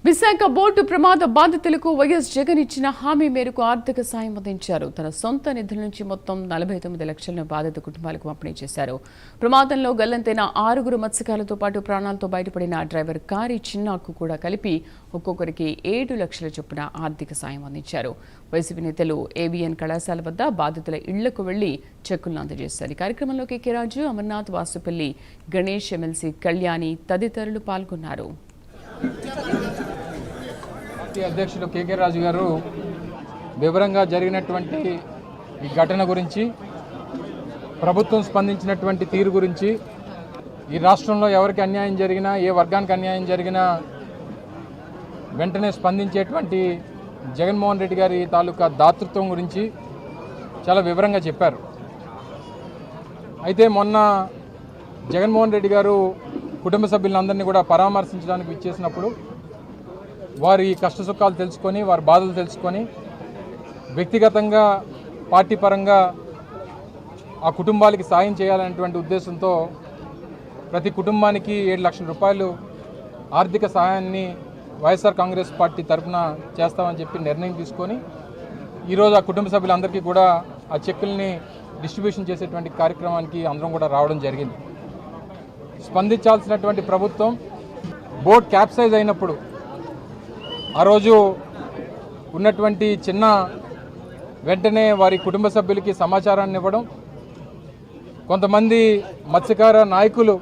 Visakha board ప్రమాద బాధితులకు YS Jagan ఇచ్చిన హామీ మేరకు ఆర్థిక సాయం అందించారు. తన సొంత నిధుల నుంచి మొత్తం 49 లక్షలను బాధిత కుటుంబాలకు పంపిణీ చేశారు. ప్రమాదంలో గల్లంతైన 6 మత్స్యకారులతో పాటు ప్రాణాలతో బయటపడిన డ్రైవర్ కారి చిన్నాకు కూడా కలిపి ఒక్కొక్కరికి 7 లక్షల చొప్పున ఆర్థిక సాయం అందించారు. వైసీపీ నేతలు ఏవిఎన్ కళాశాల వద్ద బాధితుల ఇళ్లకు వెళ్లి చెక్కులను అందజేశారు. ఈ కార్యక్రమంలో కేకే రాజు, అమర్నాథ్, వాసుపల్లి, గణేష్, ఎమ్మెల్సీ కళ్యాణి తదితరులు పాల్గొన్నారు. అధ్యక్షులు కేకే రాజు గారు వివరంగా జరిగినటువంటి ఈ ఘటన గురించి, ప్రభుత్వం స్పందించినటువంటి తీరు గురించి, ఈ రాష్ట్రంలో ఎవరికి అన్యాయం జరిగినా, ఏ వర్గానికి అన్యాయం జరిగినా వెంటనే స్పందించేటువంటి జగన్మోహన్ రెడ్డి గారి తాలూకా దాతృత్వం గురించి చాలా వివరంగా చెప్పారు. అయితే మొన్న జగన్మోహన్ రెడ్డి గారు కుటుంబ సభ్యులందరినీ కూడా పరామర్శించడానికి ఇచ్చేసినప్పుడు వారి కష్టసుఖాలు తెలుసుకొని, వారి బాధలు తెలుసుకొని, వ్యక్తిగతంగా పార్టీ పరంగా ఆ కుటుంబాలకి సాయం చేయాలనేటువంటి ఉద్దేశంతో ప్రతి కుటుంబానికి 7 లక్షల రూపాయలు ఆర్థిక సహాయాన్ని వైఎస్ఆర్ కాంగ్రెస్ పార్టీ తరఫున చేస్తామని చెప్పి నిర్ణయం తీసుకొని ఈరోజు ఆ కుటుంబ సభ్యులందరికీ కూడా ఆ చెక్కుల్ని డిస్ట్రిబ్యూషన్ చేసేటువంటి కార్యక్రమానికి అందరం కూడా రావడం జరిగింది. స్పందించాల్సినటువంటి ప్రభుత్వం బోట్ క్యాప్సైజ్ అయినప్పుడు ఆ రోజు ఉన్నటువంటి చిన్న వెంటనే వారి కుటుంబ సభ్యులకి సమాచారాన్ని ఇవ్వడం, కొంతమంది మత్స్యకార నాయకులు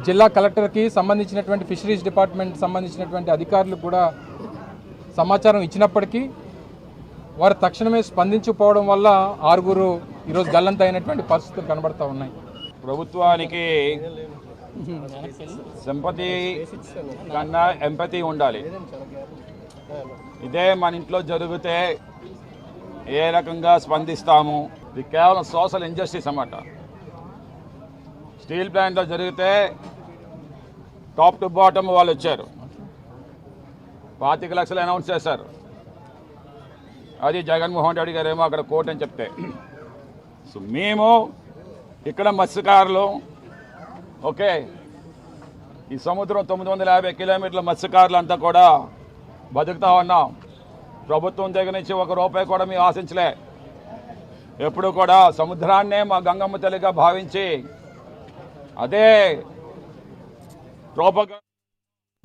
జిల్లా కలెక్టర్కి సంబంధించినటువంటి ఫిషరీస్ డిపార్ట్మెంట్ సంబంధించినటువంటి అధికారులు కూడా సమాచారం ఇచ్చినప్పటికీ వారు తక్షణమే స్పందించకపోవడం వల్ల 6 ఈరోజు గల్లంత అయినటువంటి పరిస్థితులు కనబడతా ఉన్నాయి. ప్రభుత్వానికి సింపతి కన్నా ఎంపతి ఉండాలి. ఇదే మన ఇంట్లో జరిగితే ఏ రకంగా స్పందిస్తాము? ఇది కేవలం సోషల్ ఇంజస్టిస్ అన్నమాట. స్టీల్ ప్లాంట్లో జరిగితే టాప్ టు బాటమ్ వాళ్ళు వచ్చారు, 25 లక్షలు అనౌన్స్ చేశారు. అది జగన్మోహన్ రెడ్డి గారు ఏమో అక్కడ కోర్టు అని చెప్తే, సో మేము ఇక్కడ మత్స్యకారులు ఓకే, ఈ సముద్రం 950 కిలోమీటర్ల మత్స్యకారులు అంతా కూడా బతుకుతా ఉన్నాం. ప్రభుత్వం దగ్గర నుంచి ₹1 కూడా మేము ఆశించలే. ఎప్పుడు కూడా సముద్రాన్నే మా గంగమ్మ తల్లిగా భావించి అదే